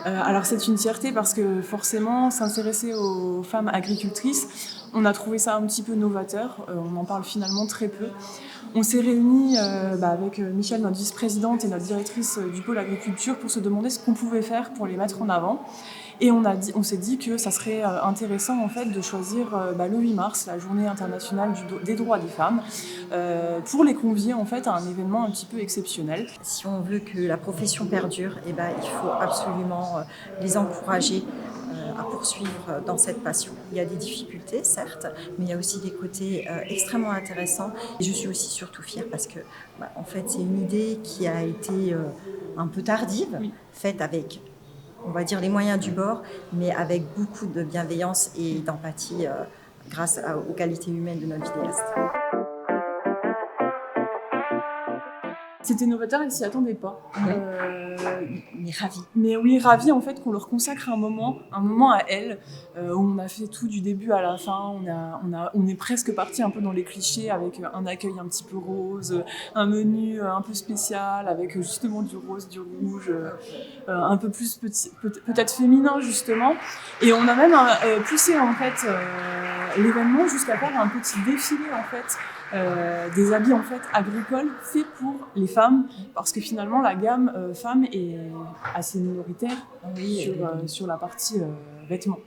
Alors c'est une fierté parce que forcément s'intéresser aux femmes agricultrices, on a trouvé ça un petit peu novateur, on en parle finalement très peu. On s'est réunis avec Michel, notre vice-présidente et notre directrice du pôle agriculture pour se demander ce qu'on pouvait faire pour les mettre en avant. Et on s'est dit que ça serait intéressant en fait de choisir le 8 mars, la journée internationale des droits des femmes, pour les convier en fait à un événement un petit peu exceptionnel. Si on veut que la profession perdure, il faut absolument les encourager à poursuivre dans cette passion. Il y a des difficultés, certes, mais il y a aussi des côtés extrêmement intéressants. Et je suis aussi surtout fière parce que, en fait, c'est une idée qui a été un peu tardive, Oui. faite avec, on va dire, les moyens du bord, mais avec beaucoup de bienveillance et d'empathie grâce aux qualités humaines de notre vidéaste. C'était novateur, elle s'y attendait pas. Oui. Mais ravie. Mais oui, ravie en fait qu'on leur consacre un moment à elle, où on a fait tout du début à la fin. On est presque parti un peu dans les clichés avec un accueil un petit peu rose, un menu un peu spécial avec justement du rose, du rouge, un peu plus peut-être féminin justement. Et on a même poussé en fait l'événement jusqu'à faire un petit défilé en fait. Des habits en fait agricoles faits pour les femmes parce que finalement la gamme femmes est assez minoritaire sur la partie vêtements.